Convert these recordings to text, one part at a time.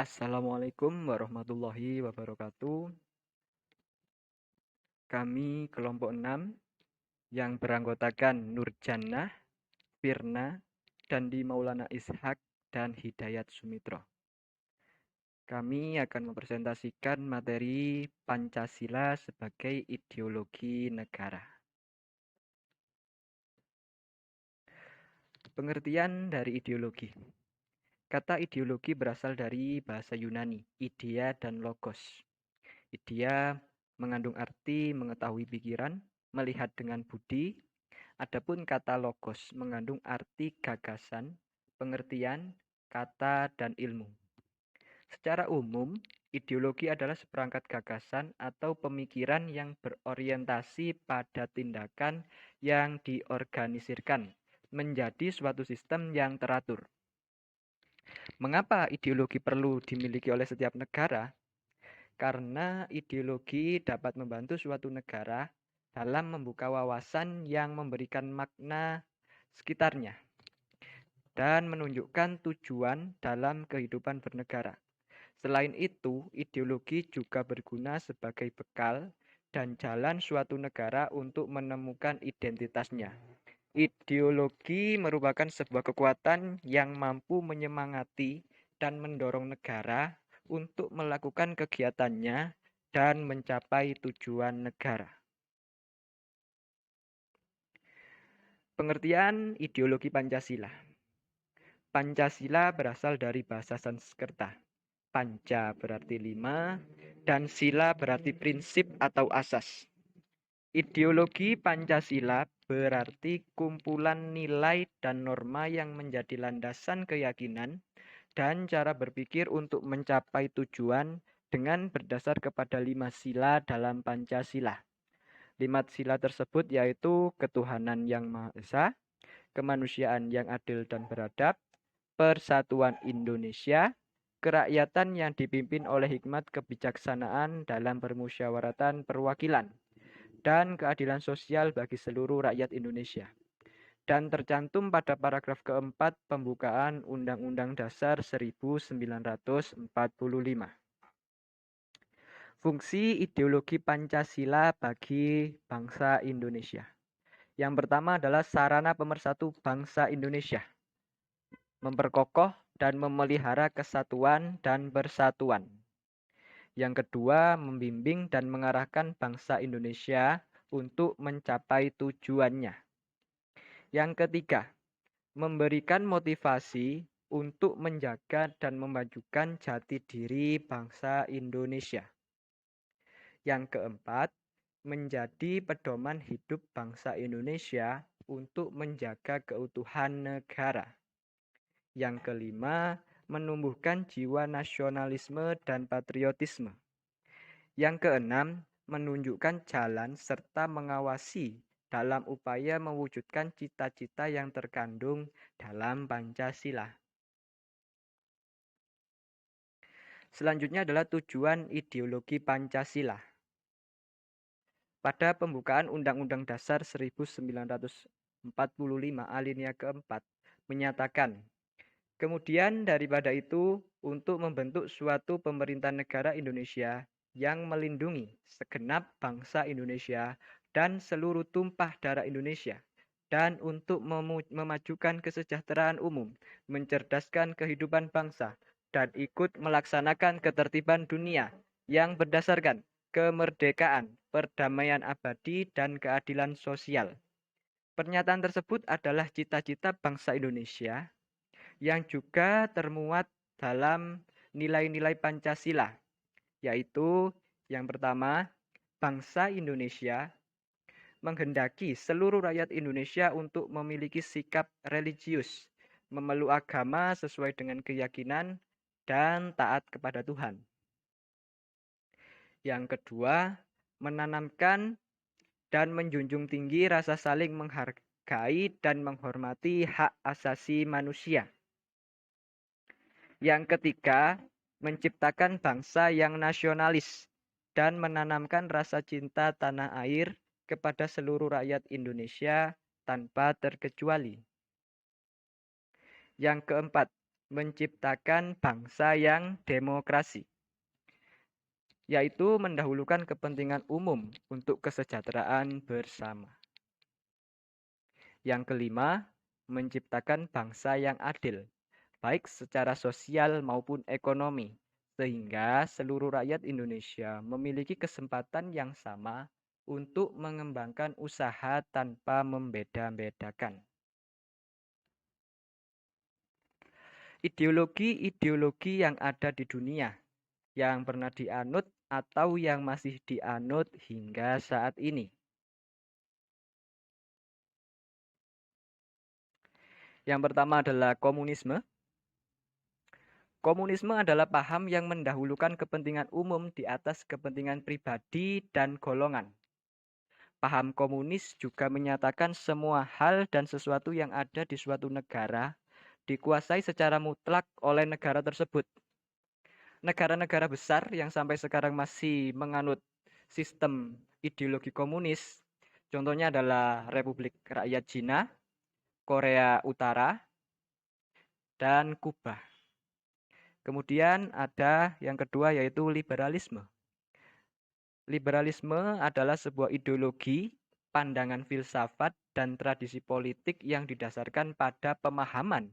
Assalamualaikum warahmatullahi wabarakatuh. Kami kelompok 6 yang beranggotakan Nurjannah, Firna, Dandi Maulana Ishak, dan Hidayat Sumitro. Kami akan mempresentasikan materi Pancasila sebagai ideologi negara. Pengertian dari ideologi. Kata ideologi berasal dari bahasa Yunani, idea dan logos. Idea mengandung arti mengetahui pikiran, melihat dengan budi. Adapun kata logos mengandung arti gagasan, pengertian, kata, dan ilmu. Secara umum, ideologi adalah seperangkat gagasan atau pemikiran yang berorientasi pada tindakan yang diorganisirkan menjadi suatu sistem yang teratur. Mengapa ideologi perlu dimiliki oleh setiap negara? Karena ideologi dapat membantu suatu negara dalam membuka wawasan yang memberikan makna sekitarnya dan menunjukkan tujuan dalam kehidupan bernegara. Selain itu, ideologi juga berguna sebagai bekal dan jalan suatu negara untuk menemukan identitasnya. Ideologi merupakan sebuah kekuatan yang mampu menyemangati dan mendorong negara untuk melakukan kegiatannya dan mencapai tujuan negara. Pengertian ideologi Pancasila. Pancasila berasal dari bahasa Sanskerta. Panca berarti 5 dan sila berarti prinsip atau asas. Ideologi Pancasila berarti kumpulan nilai dan norma yang menjadi landasan keyakinan dan cara berpikir untuk mencapai tujuan dengan berdasar kepada 5 sila dalam Pancasila. 5 sila tersebut yaitu ketuhanan yang Maha Esa, kemanusiaan yang adil dan beradab, persatuan Indonesia, kerakyatan yang dipimpin oleh hikmat kebijaksanaan dalam permusyawaratan perwakilan, dan keadilan sosial bagi seluruh rakyat Indonesia. Dan tercantum pada paragraf keempat pembukaan Undang-Undang Dasar 1945. Fungsi ideologi Pancasila bagi bangsa Indonesia. Yang pertama adalah sarana pemersatu bangsa Indonesia. Memperkokoh dan memelihara kesatuan dan persatuan. Yang kedua, membimbing dan mengarahkan bangsa Indonesia untuk mencapai tujuannya. Yang ketiga, memberikan motivasi untuk menjaga dan memajukan jati diri bangsa Indonesia. Yang keempat, menjadi pedoman hidup bangsa Indonesia untuk menjaga keutuhan negara. Yang kelima, menumbuhkan jiwa nasionalisme dan patriotisme. Yang keenam, menunjukkan jalan serta mengawasi dalam upaya mewujudkan cita-cita yang terkandung dalam Pancasila. Selanjutnya adalah tujuan ideologi Pancasila. Pada pembukaan Undang-Undang Dasar 1945 alinea keempat menyatakan, kemudian daripada itu, untuk membentuk suatu pemerintahan negara Indonesia yang melindungi segenap bangsa Indonesia dan seluruh tumpah darah Indonesia, dan untuk memajukan kesejahteraan umum, mencerdaskan kehidupan bangsa, dan ikut melaksanakan ketertiban dunia yang berdasarkan kemerdekaan, perdamaian abadi, dan keadilan sosial. Pernyataan tersebut adalah cita-cita bangsa Indonesia yang juga termuat dalam nilai-nilai Pancasila, yaitu yang pertama, bangsa Indonesia menghendaki seluruh rakyat Indonesia untuk memiliki sikap religius, memeluk agama sesuai dengan keyakinan, dan taat kepada Tuhan. Yang kedua, menanamkan dan menjunjung tinggi rasa saling menghargai dan menghormati hak asasi manusia. Yang ketiga, menciptakan bangsa yang nasionalis dan menanamkan rasa cinta tanah air kepada seluruh rakyat Indonesia tanpa terkecuali. Yang keempat, menciptakan bangsa yang demokrasi, yaitu mendahulukan kepentingan umum untuk kesejahteraan bersama. Yang kelima, menciptakan bangsa yang adil, baik secara sosial maupun ekonomi, sehingga seluruh rakyat Indonesia memiliki kesempatan yang sama untuk mengembangkan usaha tanpa membeda-bedakan. Ideologi-ideologi yang ada di dunia, yang pernah dianut atau yang masih dianut hingga saat ini. Yang pertama adalah komunisme. Komunisme adalah paham yang mendahulukan kepentingan umum di atas kepentingan pribadi dan golongan. Paham komunis juga menyatakan semua hal dan sesuatu yang ada di suatu negara dikuasai secara mutlak oleh negara tersebut. Negara-negara besar yang sampai sekarang masih menganut sistem ideologi komunis, contohnya adalah Republik Rakyat Cina, Korea Utara, dan Kuba. Kemudian ada yang kedua yaitu liberalisme. Liberalisme adalah sebuah ideologi, pandangan filsafat, dan tradisi politik yang didasarkan pada pemahaman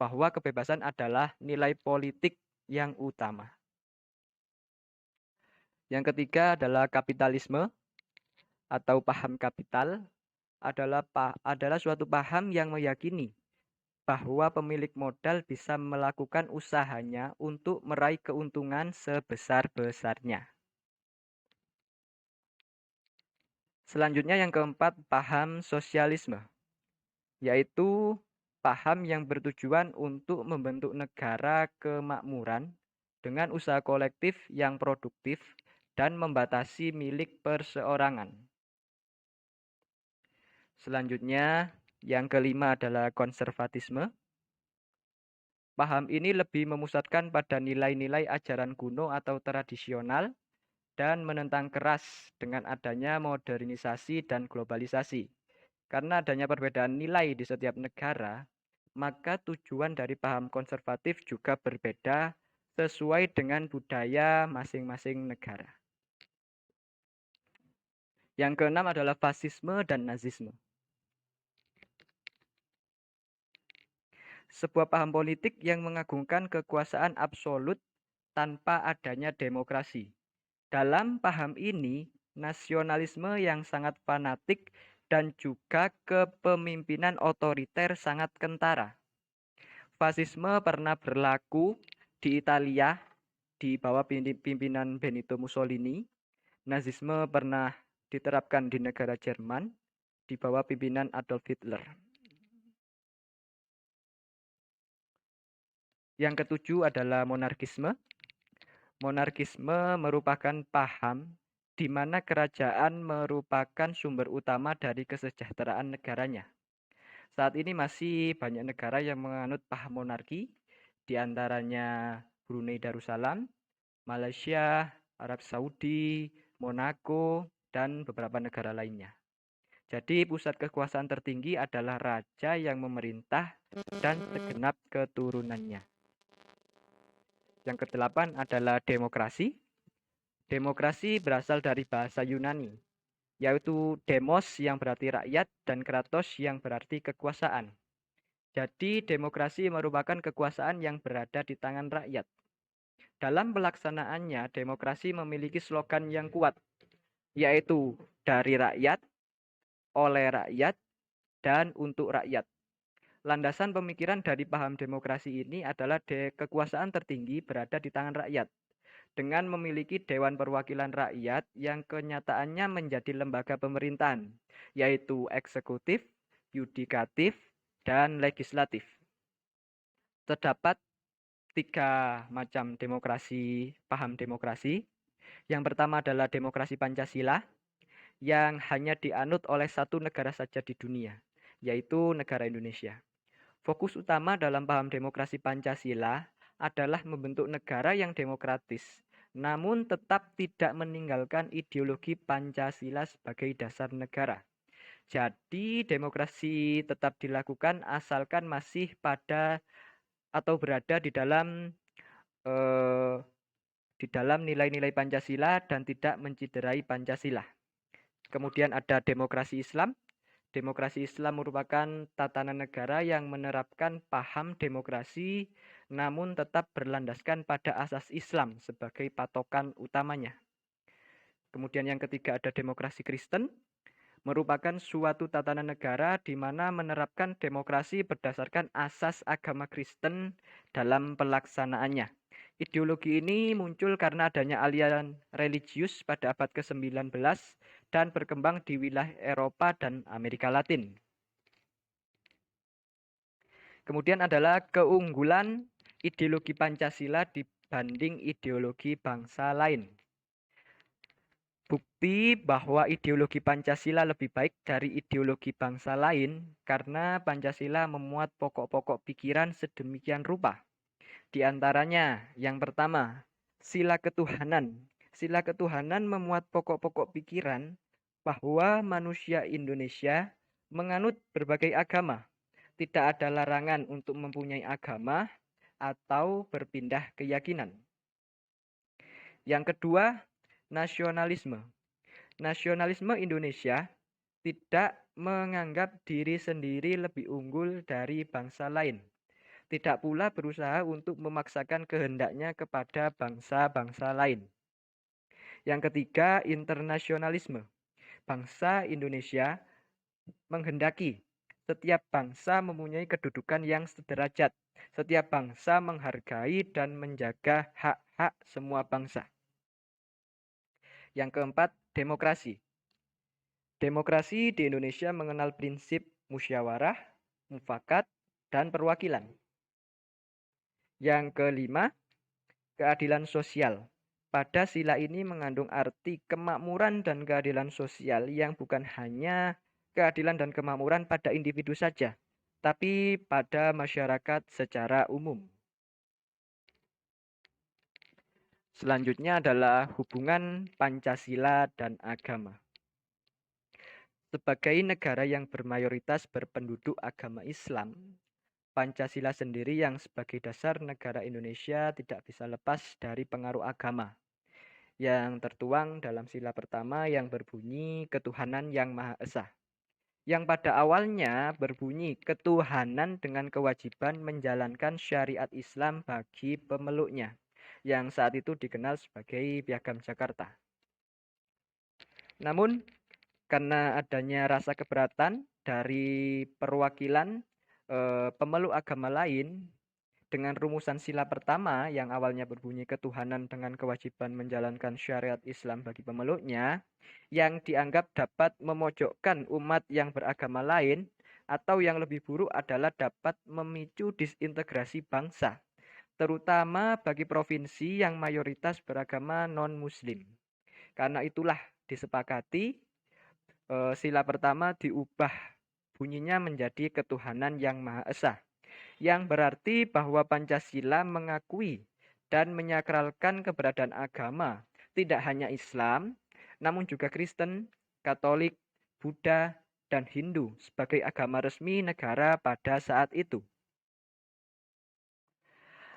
bahwa kebebasan adalah nilai politik yang utama. Yang ketiga adalah kapitalisme atau paham kapital adalah suatu paham yang meyakini bahwa pemilik modal bisa melakukan usahanya untuk meraih keuntungan sebesar-besarnya. Selanjutnya yang keempat, paham sosialisme, yaitu paham yang bertujuan untuk membentuk negara kemakmuran dengan usaha kolektif yang produktif dan membatasi milik perseorangan. Selanjutnya, yang kelima adalah konservatisme. Paham ini lebih memusatkan pada nilai-nilai ajaran kuno atau tradisional dan menentang keras dengan adanya modernisasi dan globalisasi. Karena adanya perbedaan nilai di setiap negara, maka tujuan dari paham konservatif juga berbeda sesuai dengan budaya masing-masing negara. Yang keenam adalah fasisme dan nazisme. Sebuah paham politik yang mengagungkan kekuasaan absolut tanpa adanya demokrasi. Dalam paham ini, nasionalisme yang sangat fanatik dan juga kepemimpinan otoriter sangat kentara. Fasisme pernah berlaku di Italia di bawah pimpinan Benito Mussolini. Nazisme pernah diterapkan di negara Jerman di bawah pimpinan Adolf Hitler. Yang ketujuh adalah monarkisme. Monarkisme merupakan paham di mana kerajaan merupakan sumber utama dari kesejahteraan negaranya. Saat ini masih banyak negara yang menganut paham monarki, di antaranya Brunei Darussalam, Malaysia, Arab Saudi, Monaco, dan beberapa negara lainnya. Jadi pusat kekuasaan tertinggi adalah raja yang memerintah dan segenap keturunannya. Yang kedelapan adalah demokrasi. Demokrasi berasal dari bahasa Yunani, yaitu demos yang berarti rakyat dan kratos yang berarti kekuasaan. Jadi demokrasi merupakan kekuasaan yang berada di tangan rakyat. Dalam pelaksanaannya, demokrasi memiliki slogan yang kuat, yaitu dari rakyat, oleh rakyat, dan untuk rakyat. Landasan pemikiran dari paham demokrasi ini adalah kekuasaan tertinggi berada di tangan rakyat, dengan memiliki Dewan Perwakilan Rakyat yang kenyataannya menjadi lembaga pemerintahan, yaitu eksekutif, yudikatif, dan legislatif. Terdapat 3 macam demokrasi, paham demokrasi. Yang pertama adalah demokrasi Pancasila, yang hanya dianut oleh satu negara saja di dunia, yaitu negara Indonesia. Fokus utama dalam paham demokrasi Pancasila adalah membentuk negara yang demokratis, namun tetap tidak meninggalkan ideologi Pancasila sebagai dasar negara. Jadi demokrasi tetap dilakukan asalkan masih pada atau berada di dalam nilai-nilai Pancasila dan tidak menciderai Pancasila. Kemudian ada demokrasi Islam. Demokrasi Islam merupakan tatanan negara yang menerapkan paham demokrasi namun tetap berlandaskan pada asas Islam sebagai patokan utamanya. Kemudian yang ketiga ada demokrasi Kristen, merupakan suatu tatanan negara di mana menerapkan demokrasi berdasarkan asas agama Kristen dalam pelaksanaannya. Ideologi ini muncul karena adanya aliran religius pada abad ke-19 dan berkembang di wilayah Eropa dan Amerika Latin. Kemudian adalah keunggulan ideologi Pancasila dibanding ideologi bangsa lain. Bukti bahwa ideologi Pancasila lebih baik dari ideologi bangsa lain karena Pancasila memuat pokok-pokok pikiran sedemikian rupa. Di antaranya, yang pertama, sila ketuhanan. Sila ketuhanan memuat pokok-pokok pikiran bahwa manusia Indonesia menganut berbagai agama. Tidak ada larangan untuk mempunyai agama atau berpindah keyakinan. Yang kedua, nasionalisme. Nasionalisme Indonesia tidak menganggap diri sendiri lebih unggul dari bangsa lain. Tidak pula berusaha untuk memaksakan kehendaknya kepada bangsa-bangsa lain. Yang ketiga, internasionalisme. Bangsa Indonesia menghendaki setiap bangsa mempunyai kedudukan yang sederajat. Setiap bangsa menghargai dan menjaga hak-hak semua bangsa. Yang keempat, demokrasi. Demokrasi di Indonesia mengenal prinsip musyawarah, mufakat, dan perwakilan. Yang kelima, keadilan sosial. Pada sila ini mengandung arti kemakmuran dan keadilan sosial yang bukan hanya keadilan dan kemakmuran pada individu saja, tapi pada masyarakat secara umum. Selanjutnya adalah hubungan Pancasila dan agama. Sebagai negara yang bermayoritas berpenduduk agama Islam, Pancasila sendiri yang sebagai dasar negara Indonesia tidak bisa lepas dari pengaruh agama yang tertuang dalam sila pertama yang berbunyi ketuhanan yang Maha Esa. Yang pada awalnya berbunyi ketuhanan dengan kewajiban menjalankan syariat Islam bagi pemeluknya, yang saat itu dikenal sebagai Piagam Jakarta. Namun, karena adanya rasa keberatan dari perwakilan pemeluk agama lain dengan rumusan sila pertama yang awalnya berbunyi ketuhanan dengan kewajiban menjalankan syariat Islam bagi pemeluknya, yang dianggap dapat memojokkan umat yang beragama lain, atau yang lebih buruk adalah dapat memicu disintegrasi bangsa, terutama bagi provinsi yang mayoritas beragama non-Muslim. Karena itulah disepakati sila pertama diubah bunyinya menjadi ketuhanan yang Maha Esa, yang berarti bahwa Pancasila mengakui dan menyakralkan keberadaan agama, tidak hanya Islam, namun juga Kristen, Katolik, Buddha, dan Hindu sebagai agama resmi negara pada saat itu.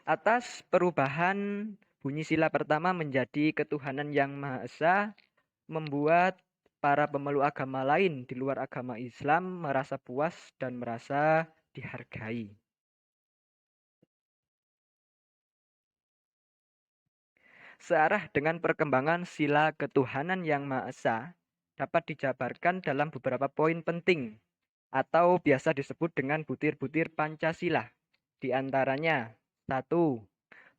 Atas perubahan bunyi sila pertama menjadi ketuhanan yang Maha Esa, membuat para pemeluk agama lain di luar agama Islam merasa puas dan merasa dihargai. Searah dengan perkembangan sila ketuhanan yang Maha Esa, dapat dijabarkan dalam beberapa poin penting atau biasa disebut dengan butir-butir Pancasila. Di antaranya, 1.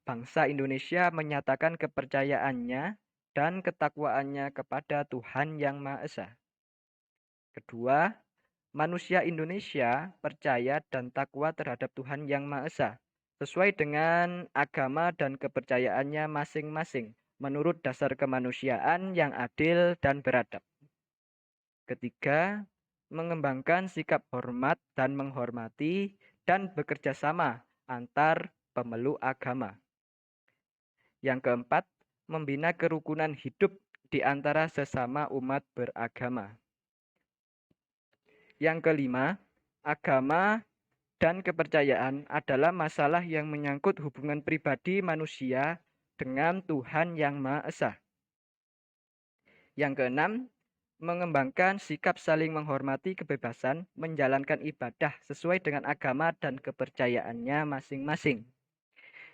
Bangsa Indonesia menyatakan kepercayaannya dan ketakwaannya kepada Tuhan Yang Maha Esa. Kedua, manusia Indonesia percaya dan takwa terhadap Tuhan Yang Maha Esa, sesuai dengan agama dan kepercayaannya masing-masing, menurut dasar kemanusiaan yang adil dan beradab. Ketiga, mengembangkan sikap hormat dan menghormati dan bekerja sama antar pemeluk agama. Yang keempat, membina kerukunan hidup di antara sesama umat beragama. Yang kelima, agama dan kepercayaan adalah masalah yang menyangkut hubungan pribadi manusia dengan Tuhan Yang Maha Esa. Yang keenam, mengembangkan sikap saling menghormati kebebasan menjalankan ibadah sesuai dengan agama dan kepercayaannya masing-masing.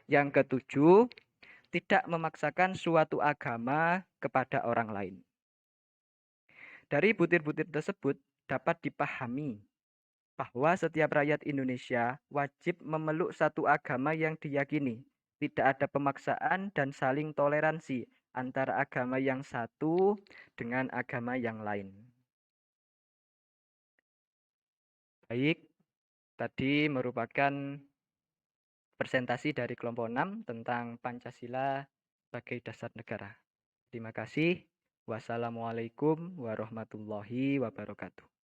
Yang ketujuh, tidak memaksakan suatu agama kepada orang lain. Dari butir-butir tersebut dapat dipahami bahwa setiap rakyat Indonesia wajib memeluk satu agama yang diyakini. Tidak ada pemaksaan dan saling toleransi antara agama yang satu dengan agama yang lain. Baik, tadi merupakan presentasi dari kelompok 6 tentang Pancasila sebagai dasar negara. Terima kasih. Wassalamualaikum warahmatullahi wabarakatuh.